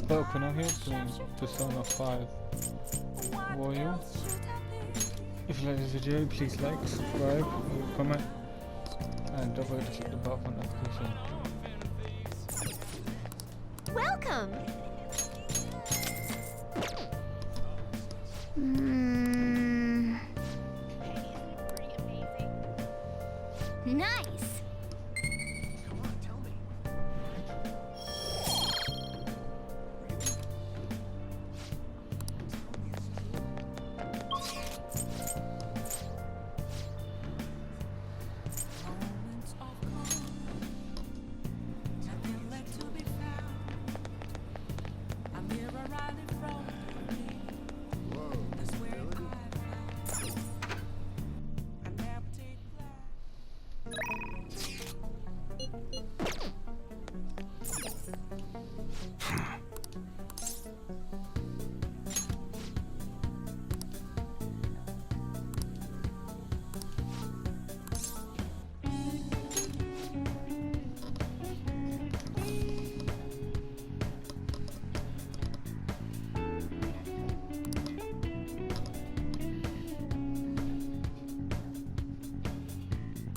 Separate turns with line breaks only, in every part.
Welcome, I'm here playing Persona 5 Royal. If you like this video, please like, subscribe, leave a comment, and don't forget to click the bell for notification.
Welcome! Nice!
Come on, tell me.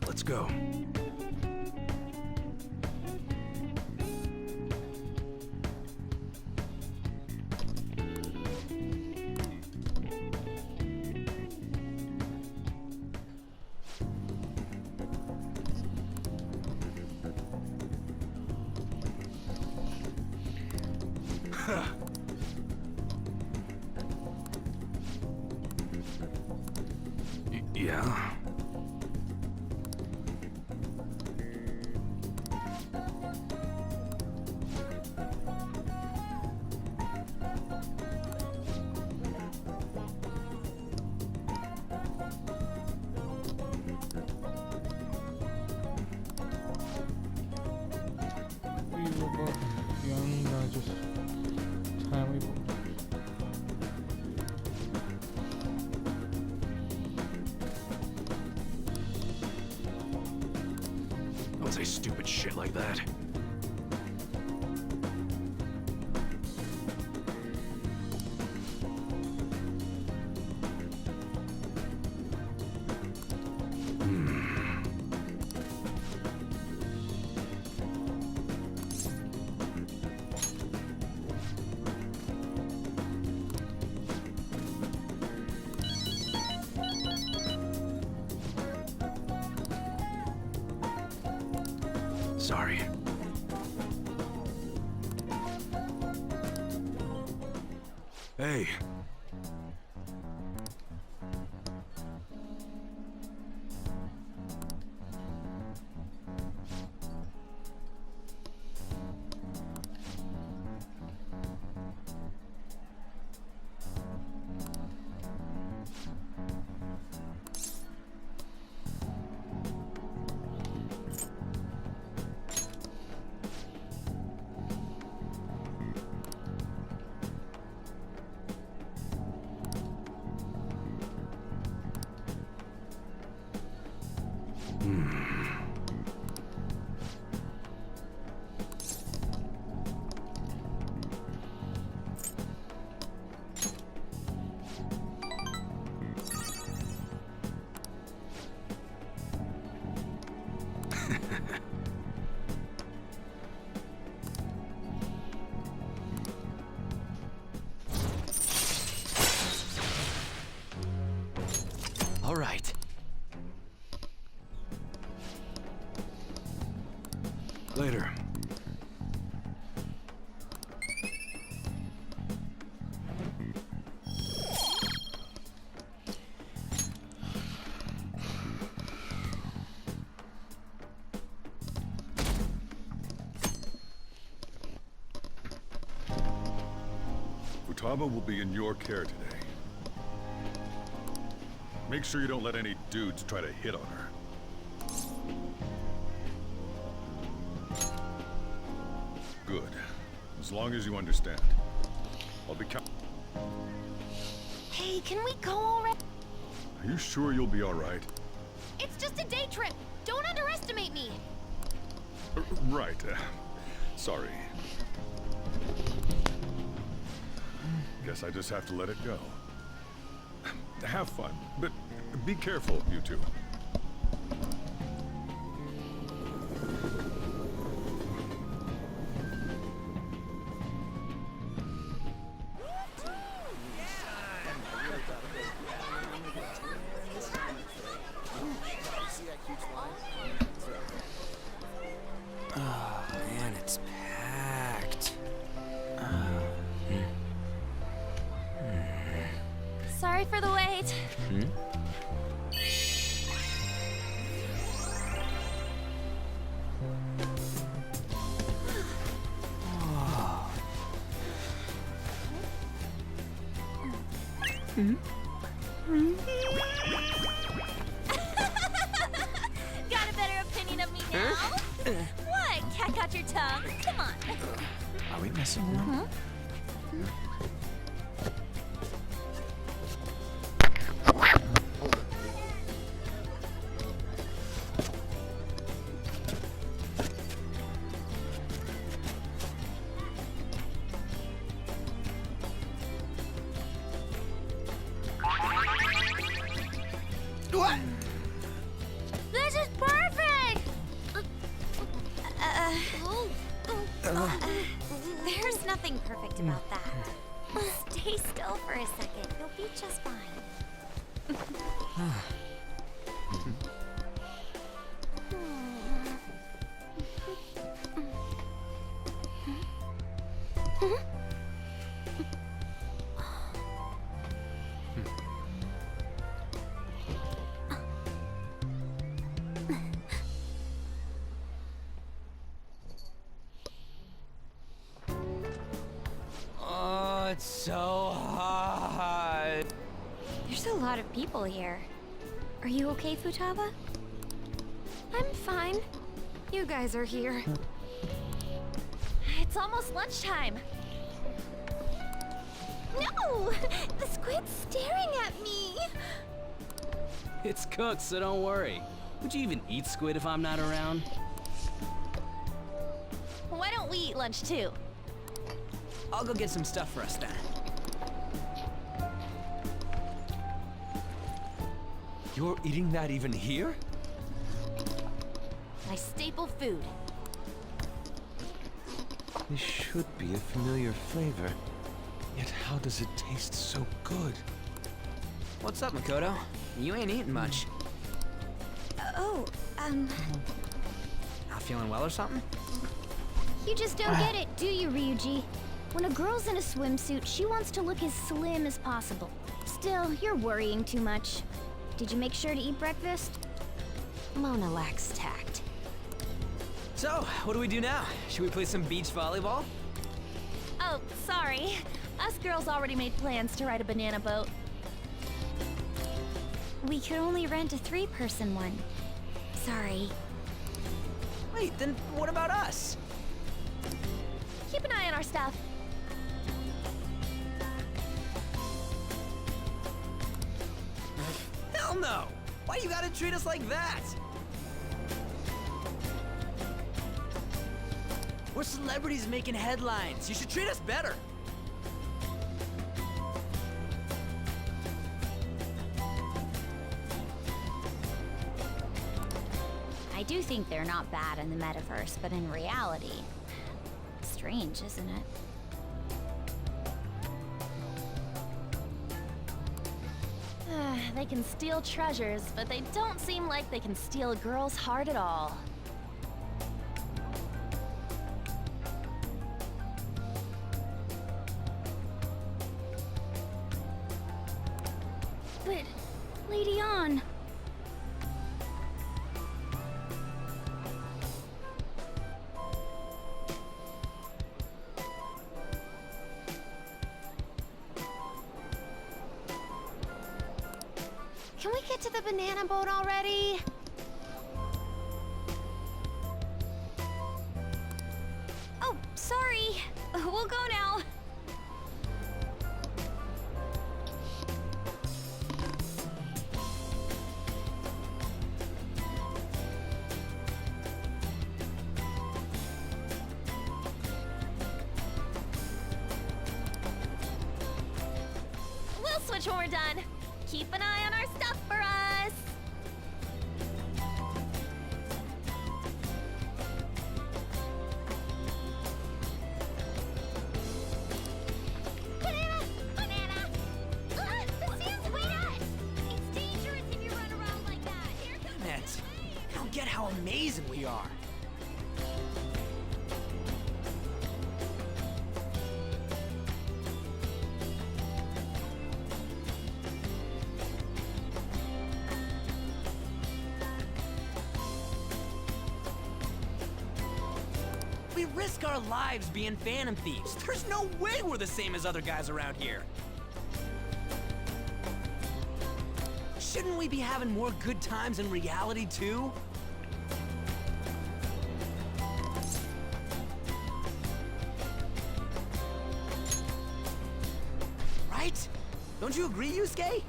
Let's go. Yeah.
We were both young, just time we
Don't say stupid shit like that. Sorry. Hey. All right. Later.
Futaba will be in your care today. Make sure you don't let any dudes try to hit on her. Good. As long as you understand. I'll be
Hey, can we go already?
Are you sure you'll be alright?
It's just a day trip! Don't underestimate me!
Right. Sorry. Guess I just have to let it go. Have fun, but be careful, you two.
Oh, man, it's packed.
Sorry for the wait. Got a better opinion of me now? What? Cat got your tongue? Come on.
Are we messing around? What?
This is perfect! There's nothing perfect about that. Stay still for a second. You'll be just fine.
Oh, it's so hot.
There's a lot of people here. Are you okay, Futaba? I'm fine. You guys are here. It's almost lunchtime. No! The squid's staring at me!
It's cooked, so don't worry. Would you even eat squid if I'm not around?
Why don't we eat lunch too?
I'll go get some stuff for us then.
You're eating that even here?
My staple food.
This should be a familiar flavor. Yet how does it taste so good?
What's up, Makoto? You ain't eating much. Not feeling well or something?
You just don't get it, do you, Ryuji? When a girl's in a swimsuit, she wants to look as slim as possible. Still, you're worrying too much. Did you make sure to eat breakfast?
Mona lacks tact.
So, what do we do now? Should we play some beach volleyball?
Oh, sorry. Us girls already made plans to ride a banana boat.
We could only rent a 3-person one. Sorry.
Wait, then what about us?
Keep an eye on our stuff.
Hell no! Why you gotta treat us like that? We're celebrities making headlines. You should treat us better.
I do think they're not bad in the metaverse, but in reality, strange, isn't it?
They can steal treasures, but they don't seem like they can steal a girl's heart at all.
But, Lady Ann...
Can we get to the banana boat already?
Oh, sorry. We'll go now.
switch when we're done. Keep an eye on our stuff for us. Banana! Banana! The Sam's wait us! It's dangerous if you run around like that. Here comes
Damn it. I don't get how amazing we are. We risk our lives being phantom thieves. There's no way we're the same as other guys around here. Shouldn't we be having more good times in reality, too? Right? Don't you agree, Yusuke?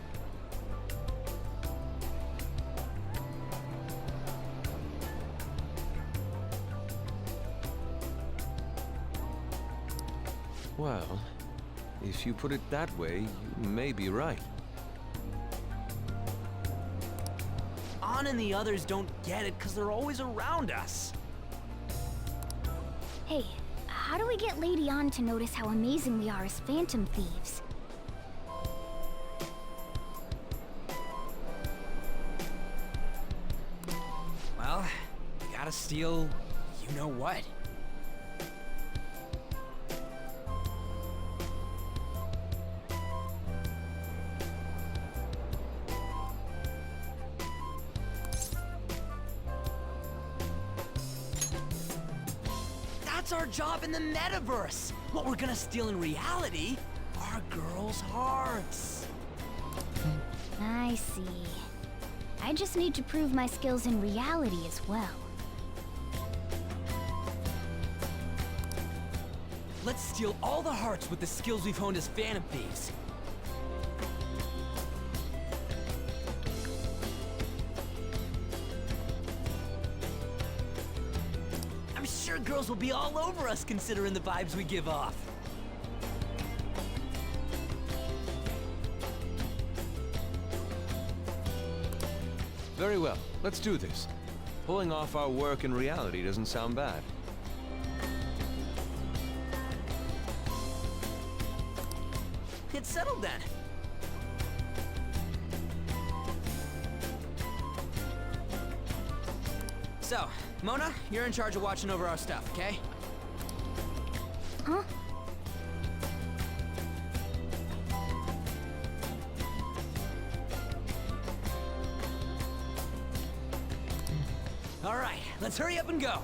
Well, if you put it that way, you may be right.
An and the others don't get it because they're always around us.
Hey, how do we get Lady An to notice how amazing we are as phantom thieves?
Well, you gotta steal you know what. That's our job in the metaverse. What we're gonna steal in reality are girls' hearts.
I see. I just need to prove my skills in reality as well.
Let's steal all the hearts with the skills we've honed as phantom thieves. I'm sure girls will be all over us considering the vibes we give off.
Very well, let's do this. Pulling off our work in reality doesn't sound bad.
It's settled then. So, Mona, you're in charge of watching over our stuff, okay?
Huh?
All right, let's hurry up and go.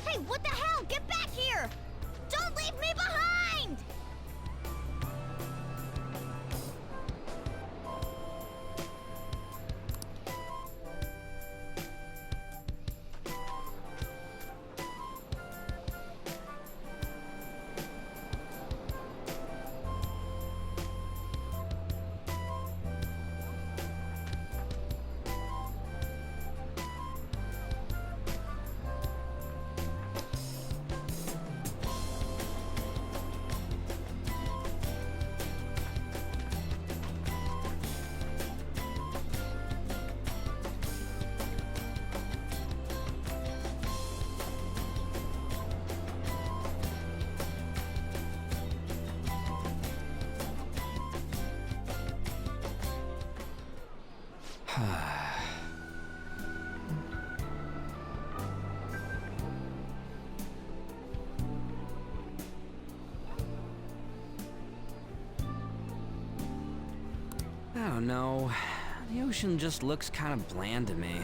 Hey, what the hell? Get back here! Don't leave me behind!
I don't know. The ocean just looks kind of bland to me.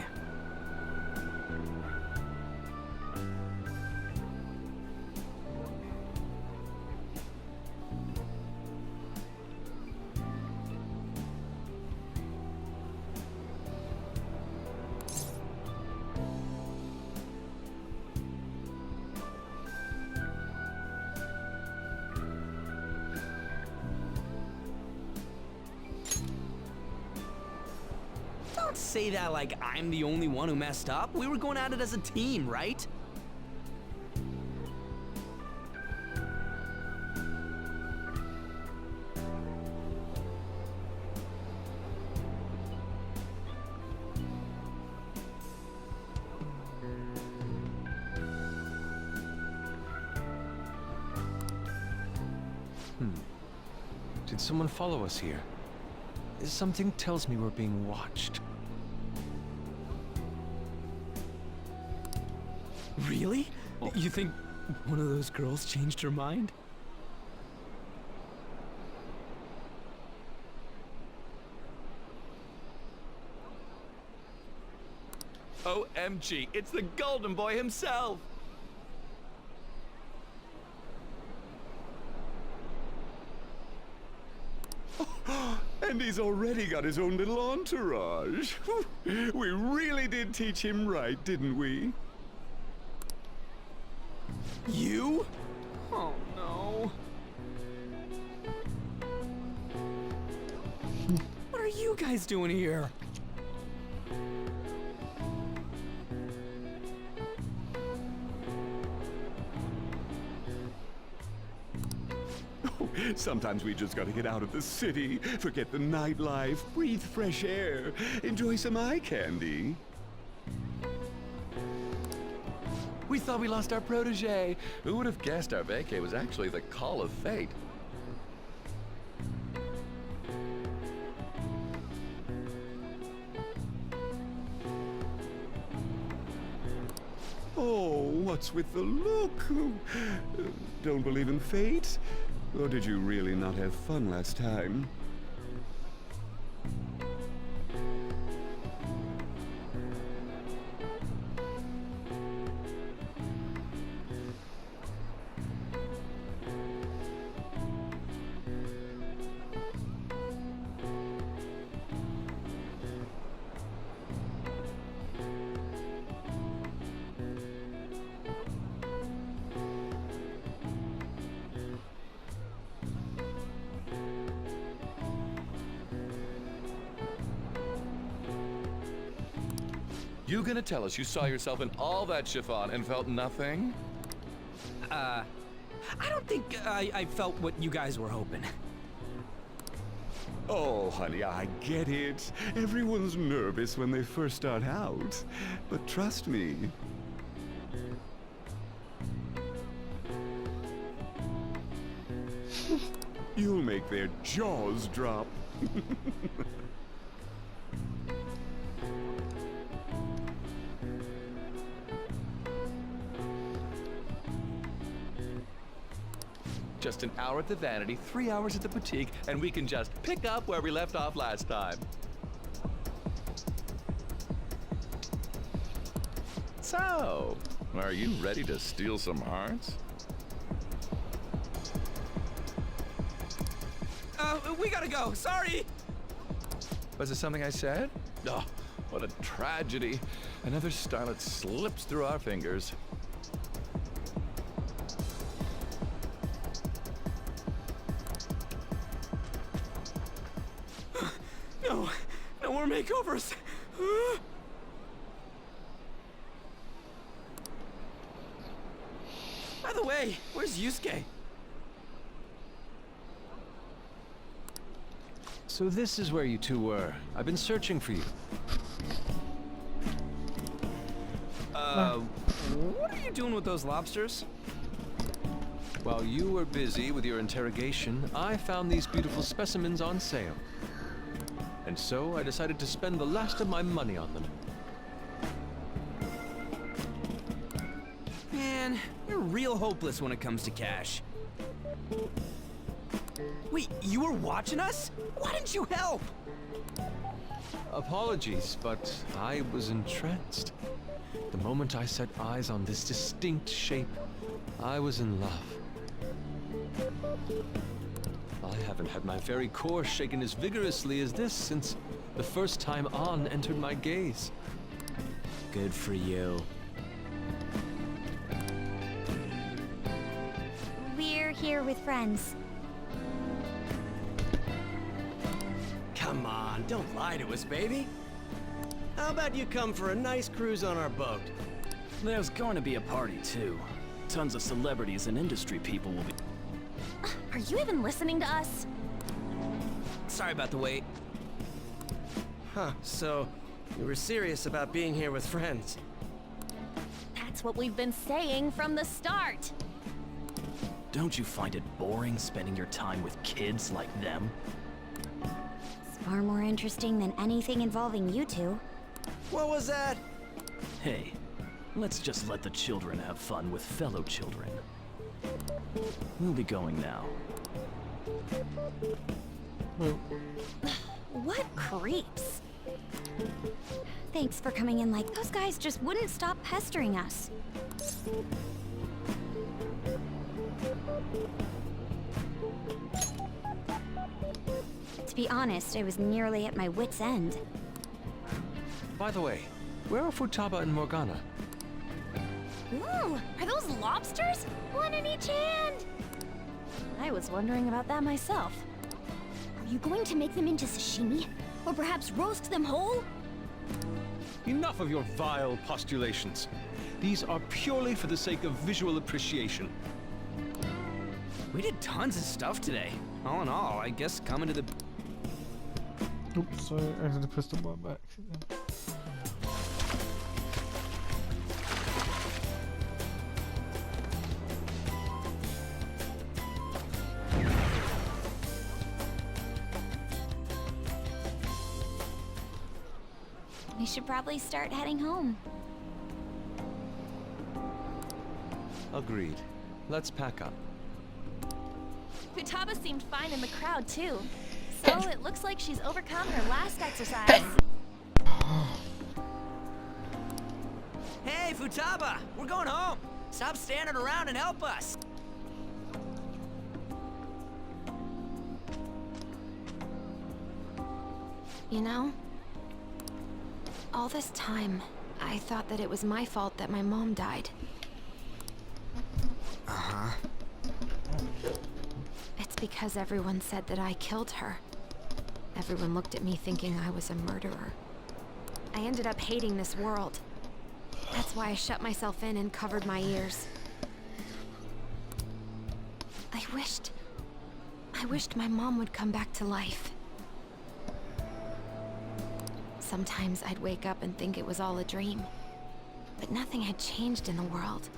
say that like I'm the only one who messed up. We were going at it as a team, right?
Did someone follow us here? Something tells me we're being watched.
Really? You think one of those girls changed her mind?
OMG, it's the Golden Boy himself!
And he's already got his own little entourage. We really did teach him right, didn't we?
You? Oh no. What are you guys doing here?
Sometimes we just gotta get out of the city, forget the nightlife, breathe fresh air, enjoy some eye candy.
We thought we lost our protege. Who would have guessed our vacay was actually the call of fate?
Oh, what's with the look? Don't believe in fate? Or did you really not have fun last time?
You gonna tell us you saw yourself in all that chiffon and felt nothing?
I don't think I felt what you guys were hoping.
Oh, honey, I get it. Everyone's nervous when they first start out. But trust me. You'll make their jaws drop.
Just an hour at the Vanity, 3 hours at the boutique, and we can just pick up where we left off last time. So, are you ready to steal some hearts?
We gotta go, sorry!
Was it something I said? Oh, what a tragedy. Another starlet slips through our fingers.
No more makeovers! By the way, where's Yusuke?
So this is where you two were. I've been searching for you.
What are you doing with those lobsters?
While you were busy with your interrogation, I found these beautiful specimens on sale. And so I decided to spend the last of my money on them.
Man, you're real hopeless when it comes to cash. Wait, you were watching us? Why didn't you help?
Apologies, but I was entranced. The moment I set eyes on this distinct shape, I was in love. I haven't had my very core shaken as vigorously as this since the first time An entered my gaze.
Good for you.
We're here with friends.
Come on, don't lie to us, baby.
How about you come for a nice cruise on our boat?
There's going to be a party, too. Tons of celebrities and industry people will be...
Are you even listening to us?
Sorry about the wait.
Huh, so you were serious about being here with friends.
That's what we've been saying from the start.
Don't you find it boring spending your time with kids like them?
It's far more interesting than anything involving you two.
What was that?
Hey, let's just let the children have fun with fellow children. We'll be going now.
What creeps? Thanks for coming in. Like, those guys just wouldn't stop pestering us. To be honest, I was nearly at my wit's end.
By the way, where are Futaba and Morgana?
Ooh, are those lobsters? One in each hand! I was wondering about that myself.
Are you going to make them into sashimi? Or perhaps roast them whole?
Enough of your vile postulations. These are purely for the sake of visual appreciation.
We did tons of stuff today. All in all, I guess coming to the...
Oops, sorry, I accidentally pressed the button by accident.
We should probably start heading home.
Agreed. Let's pack up.
Futaba seemed fine in the crowd, too. So it looks like she's overcome her last exercise.
Hey, Futaba! We're going home! Stop standing around and help us!
You know, all this time, I thought that it was my fault that my mom died.
Uh-huh.
It's because everyone said that I killed her. Everyone looked at me thinking I was a murderer. I ended up hating this world. That's why I shut myself in and covered my ears. I wished my mom would come back to life. Sometimes I'd wake up and think it was all a dream. But nothing had changed in the world.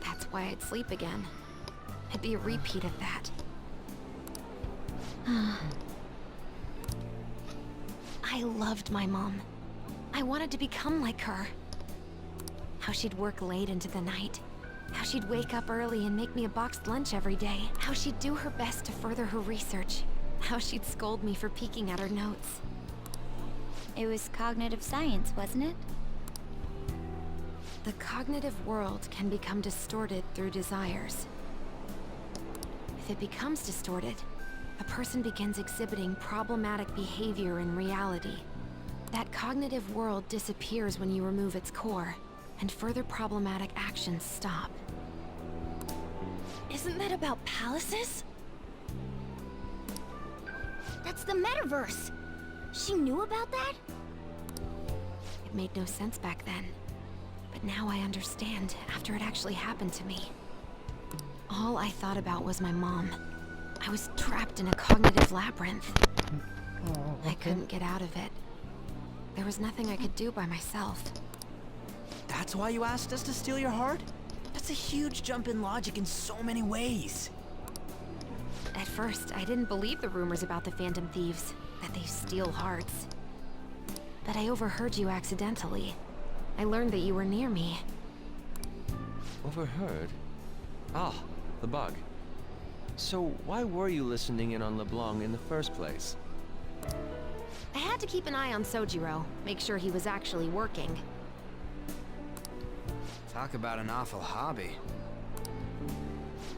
That's why I'd sleep again. It'd be a repeat of that. I loved my mom. I wanted to become like her. How she'd work late into the night. How she'd wake up early and make me a boxed lunch every day. How she'd do her best to further her research. How she'd scold me for peeking at her notes.
It was cognitive science, wasn't it?
The cognitive world can become distorted through desires. If it becomes distorted, a person begins exhibiting problematic behavior in reality. That cognitive world disappears when you remove its core, and further problematic actions stop.
Isn't that about palaces? That's the metaverse! She knew about that?
It made no sense back then. But now I understand, after it actually happened to me. All I thought about was my mom. I was trapped in a cognitive labyrinth. I couldn't get out of it. There was nothing I could do by myself.
That's why you asked us to steal your heart? That's a huge jump in logic in so many ways.
At first, I didn't believe the rumors about the Phantom Thieves, that they steal hearts. But I overheard you accidentally. I learned that you were near me.
Overheard? Ah, the bug. So why were you listening in on LeBlanc in the first place?
I had to keep an eye on Sojiro, make sure he was actually working.
Talk about an awful hobby.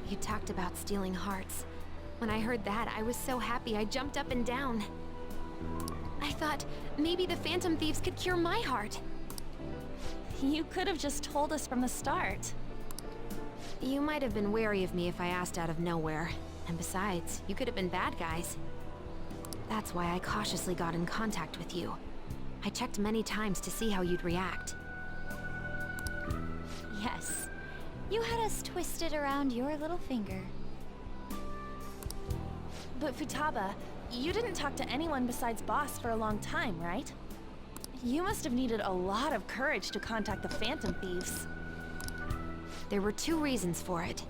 You talked about stealing hearts. When I heard that, I was so happy I jumped up and down. I thought maybe the Phantom Thieves could cure my heart.
You could have just told us from the start.
You might have been wary of me if I asked out of nowhere. And besides, you could have been bad guys. That's why I cautiously got in contact with you. I checked many times to see how you'd react.
Yes. You had us twisted around your little finger.
But Futaba, you didn't talk to anyone besides Boss for a long time, right? You must have needed a lot of courage to contact the Phantom Thieves.
There were 2 reasons for it.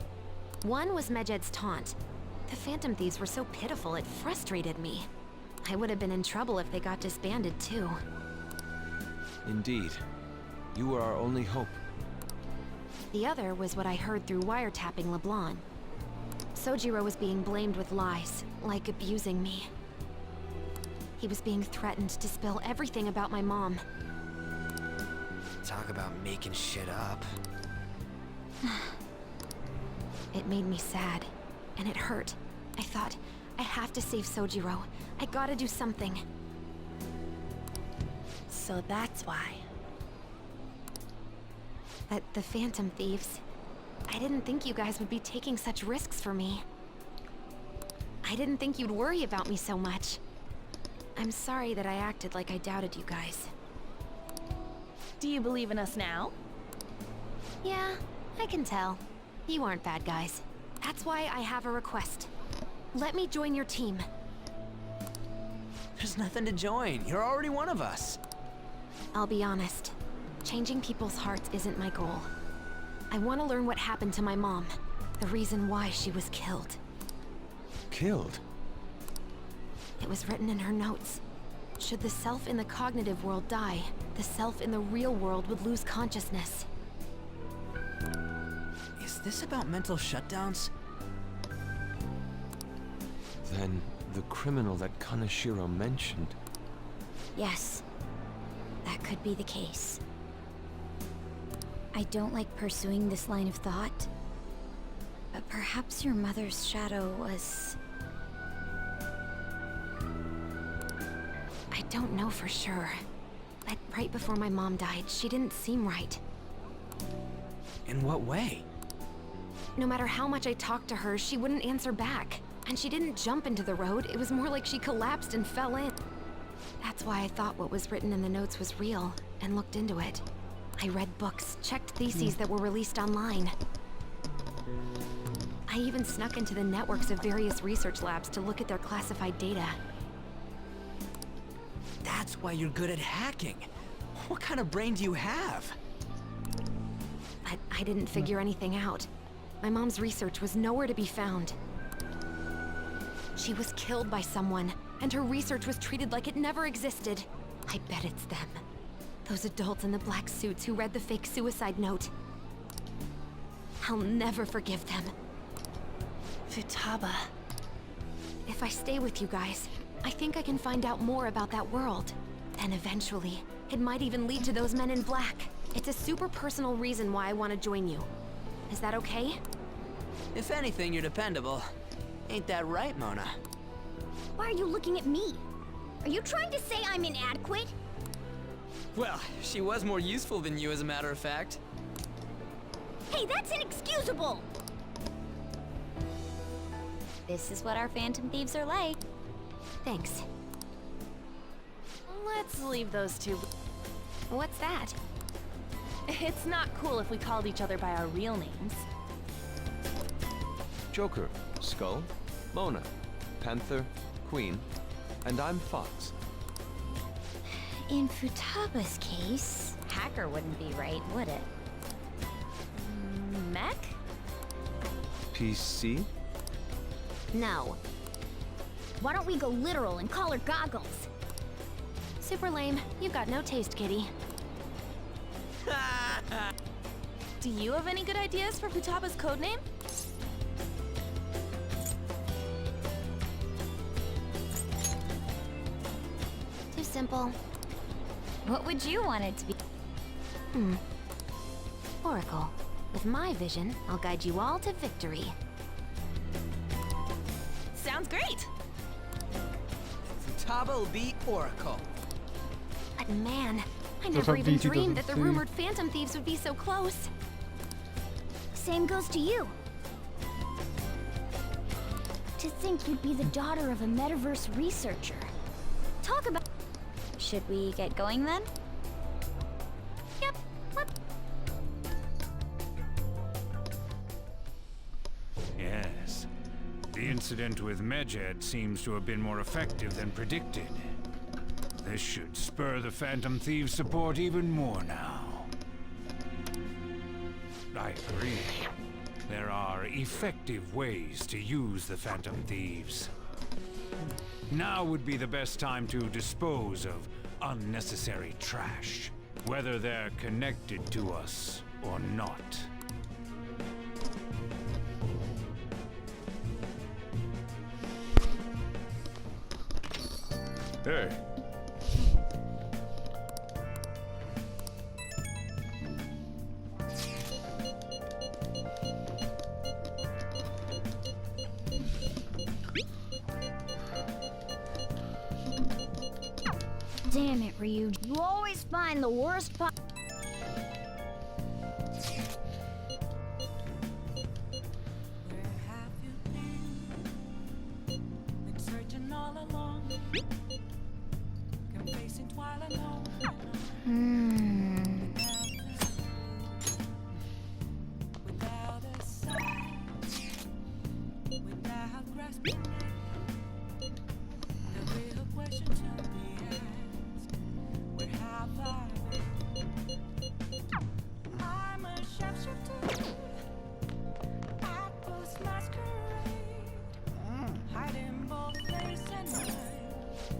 One was Medjed's taunt. The Phantom Thieves were so pitiful it frustrated me. I would have been in trouble if they got disbanded too.
Indeed. You were our only hope.
The other was what I heard through wiretapping LeBlanc. Sojiro was being blamed with lies, like abusing me. He was being threatened to spill everything about my mom.
Talk about making shit up.
It made me sad, and it hurt. I thought, I have to save Sojiro. I gotta do something.
So that's why.
But the Phantom Thieves... I didn't think you guys would be taking such risks for me. I didn't think you'd worry about me so much. I'm sorry that I acted like I doubted you guys.
Do you believe in us now?
Yeah, I can tell. You aren't bad guys. That's why I have a request. Let me join your team.
There's nothing to join. You're already one of us.
I'll be honest. Changing people's hearts isn't my goal. I want to learn what happened to my mom. The reason why she was killed.
Killed?
It was written in her notes. Should the self in the cognitive world die, the self in the real world would lose consciousness.
Is this about mental shutdowns?
Then the criminal that Kaneshiro mentioned.
Yes. That could be the case. I don't like pursuing this line of thought, but perhaps your mother's shadow was...
I don't know for sure. But right before my mom died, she didn't seem right.
In what way?
No matter how much I talked to her, she wouldn't answer back. And she didn't jump into the road, it was more like she collapsed and fell in. That's why I thought what was written in the notes was real, and looked into it. I read books, checked theses that were released online. I even snuck into the networks of various research labs to look at their classified data.
That's why you're good at hacking. What kind of brain do you have?
But I didn't figure anything out. My mom's research was nowhere to be found. She was killed by someone, and her research was treated like it never existed. I bet it's them. Those adults in the black suits who read the fake suicide note. I'll never forgive them.
Futaba.
If I stay with you guys, I think I can find out more about that world. Then eventually, it might even lead to those men in black. It's a super personal reason why I want to join you. Is that okay?
If anything, you're dependable. Ain't that right, Mona?
Why are you looking at me? Are you trying to say I'm inadequate?
Well, she was more useful than you, as a matter of fact.
Hey, that's inexcusable!
This is what our Phantom Thieves are like.
Thanks.
Let's leave those two.
What's that?
It's not cool if we called each other by our real names.
Joker, Skull, Mona, Panther, Queen, and I'm Fox.
In Futaba's case, hacker wouldn't be right, would it?
Mech?
PC?
No.
Why don't we go literal and call her Goggles?
Super lame. You got no taste, kitty.
Do you have any good ideas for Futaba's codename?
Too simple.
What would you want it to be?
Oracle. With my vision, I'll guide you all to victory.
Sounds great!
Futaba will be Oracle.
But man, I
That's
never
how
even
BT
dreamed
doesn't
that the
see.
rumored Phantom Thieves would be so close.
Same goes to you. To think you'd be the daughter of a metaverse researcher. Talk about...
Should we get going then? Yep. What?
Yes. The incident with Medjed seems to have been more effective than predicted. This should spur the Phantom Thieves' support even more now. I agree. There are effective ways to use the Phantom Thieves. Now would be the best time to dispose of unnecessary trash, whether they're connected to us or not.
Hey.
Damn it, Ryu. You always find the worst part.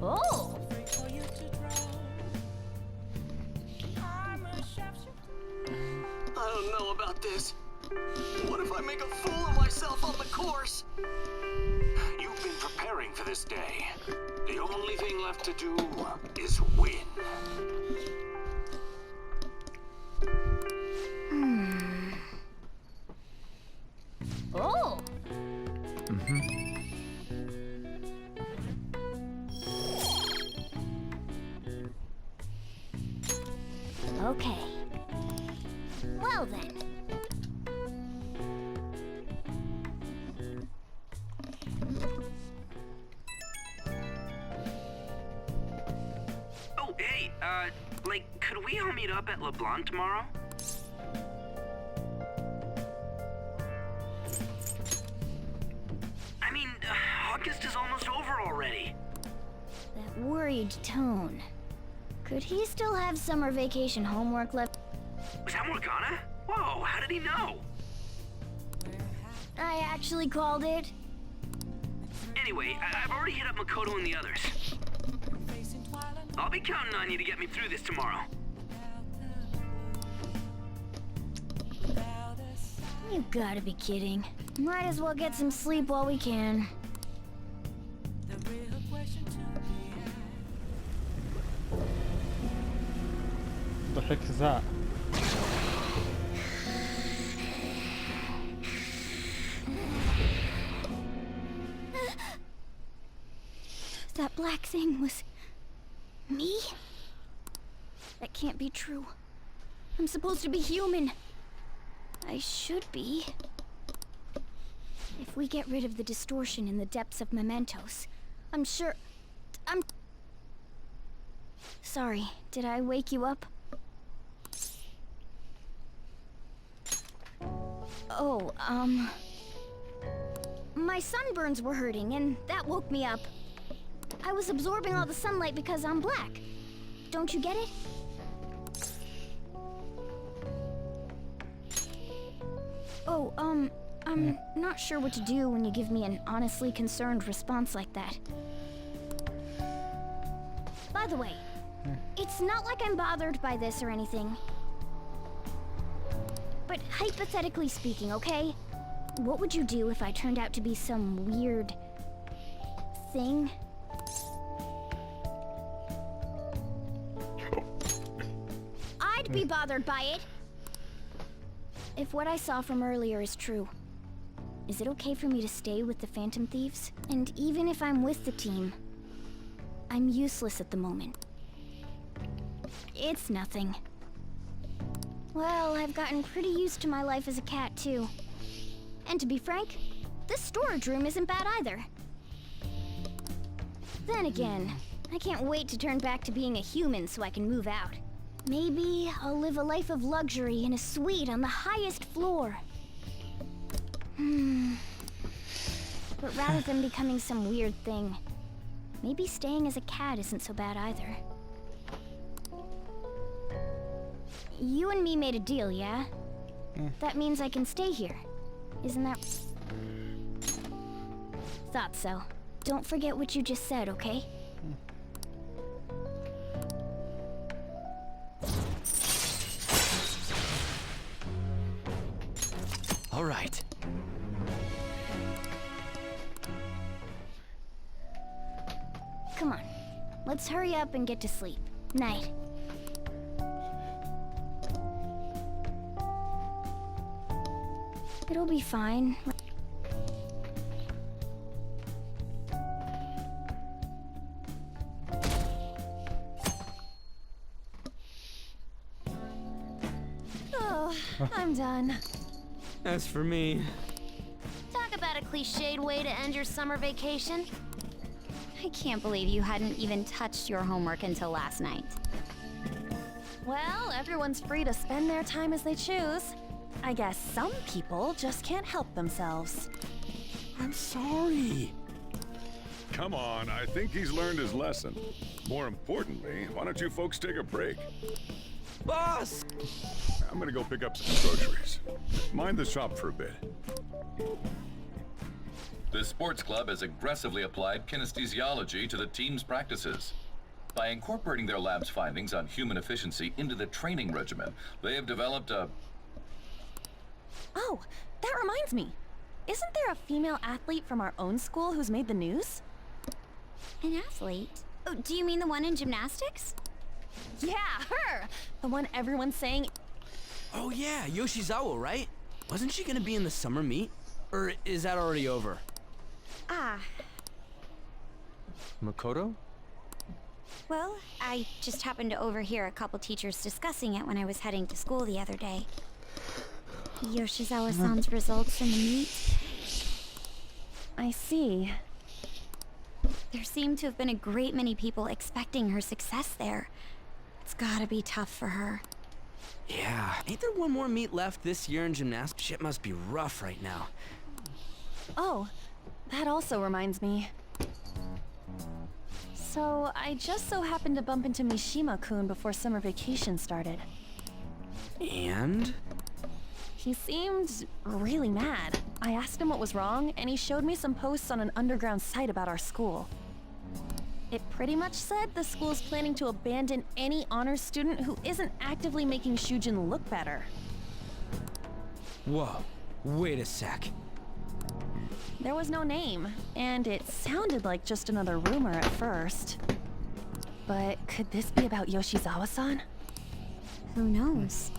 Oh!
I don't know about this. What if I make a fool of myself on the course?
You've been preparing for this day. The only thing left to do is win.
Oh! Okay. Well then.
Oh, hey, could we all meet up at LeBlanc tomorrow? I mean, August is almost over already.
That worried tone. Could he still have summer vacation homework left?
Was that Morgana? Whoa, how did he know?
I actually called it.
Anyway, I've already hit up Makoto and the others. I'll be counting on you to get me through this tomorrow.
You gotta be kidding. Might as well get some sleep while we can.
The heck is that?
That black thing was... me? That can't be true. I'm supposed to be human. I should be. If we get rid of the distortion in the depths of mementos, I'm sure... Sorry, did I wake you up? Oh, my sunburns were hurting, and that woke me up. I was absorbing all the sunlight because I'm black. Don't you get it? Oh, I'm not sure what to do when you give me an honestly concerned response like that. By the way, it's not like I'm bothered by this or anything. But hypothetically speaking, okay? What would you do if I turned out to be some weird... thing? I'd be bothered by it! If what I saw from earlier is true, is it okay for me to stay with the Phantom Thieves? And even if I'm with the team, I'm useless at the moment. It's nothing. Well, I've gotten pretty used to my life as a cat, too. And to be frank, this storage room isn't bad either. Then again, I can't wait to turn back to being a human so I can move out. Maybe I'll live a life of luxury in a suite on the highest floor. But rather than becoming some weird thing, maybe staying as a cat isn't so bad either. You and me made a deal, yeah? That means I can stay here. Isn't that... Thought so. Don't forget what you just said, okay?
All right.
Come on. Let's hurry up and get to sleep. Night. It'll be fine.
Oh, I'm done.
As for me...
Talk about a cliched way to end your summer vacation. I can't believe you hadn't even touched your homework until last night.
Well, everyone's free to spend their time as they choose. I guess some people just can't help themselves.
I'm sorry. Come on, I think he's learned his lesson. More importantly, why don't you folks take a break?
Boss!
I'm gonna go pick up some groceries. Mind the shop for a bit.
The sports club has aggressively applied kinesthesiology to the team's practices. By incorporating their lab's findings on human efficiency into the training regimen, they have developed a...
Oh, that reminds me. Isn't there a female athlete from our own school who's made the news?
An athlete? Oh, do you mean the one in gymnastics?
Yeah, her! The one everyone's saying...
Oh yeah, Yoshizawa, right? Wasn't she gonna be in the summer meet? Or is that already over?
Ah,
Makoto?
well, I just happened to overhear a couple teachers discussing it when I was heading to school the other day. Yoshizawa-san's results in the meet.
I see.
There seemed to have been a great many people expecting her success there. It's gotta be tough for her.
Yeah. Ain't there one more meet left this year in gymnastics? Shit must be rough right now.
Oh, that also reminds me. So, I just so happened to bump into Mishima-kun before summer vacation started.
And?
He seemed really mad. I asked him what was wrong, and he showed me some posts on an underground site about our school. It pretty much said the school's planning to abandon any honors student who isn't actively making Shujin look better.
Whoa, wait a sec.
There was no name, and it sounded like just another rumor at first. But could this be about Yoshizawa-san?
Who knows?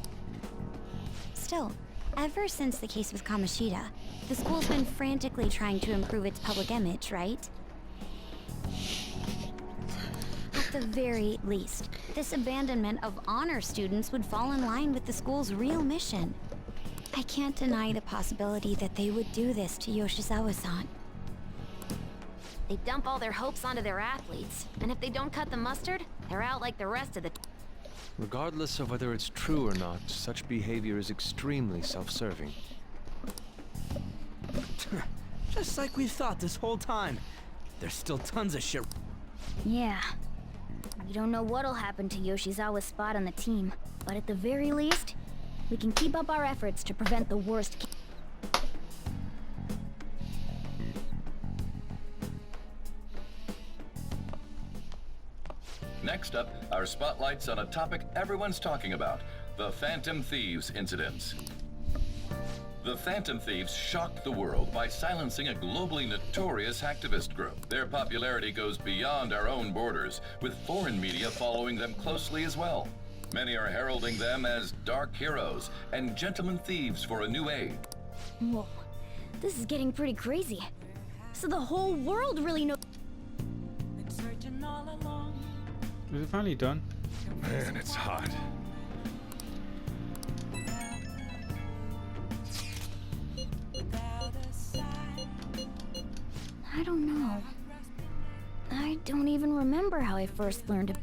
Still, ever since the case with Kamoshida, the school's been frantically trying to improve its public image, right? At the very least, this abandonment of honor students would fall in line with the school's real mission. I can't deny the possibility that they would do this to Yoshizawa-san.
They dump all their hopes onto their athletes, and if they don't cut the mustard, they're out like the rest of the...
Regardless of whether it's true or not, such behavior is extremely self-serving.
Just like we thought this whole time. There's still tons of shit.
Yeah. We don't know what'll happen to Yoshizawa's spot on the team, but at the very least, we can keep up our efforts to prevent the worst.
Next up, our spotlight's on a topic everyone's talking about, the Phantom Thieves incidents. The Phantom Thieves shocked the world by silencing a globally notorious hacktivist group. Their popularity goes beyond our own borders, with foreign media following them closely as well. Many are heralding them as dark heroes and gentlemen thieves for a new age.
Whoa, this is getting pretty crazy. So the whole world really knows.
Is it finally done?
Man, it's hot.
I don't know. I don't even remember how I first learned to...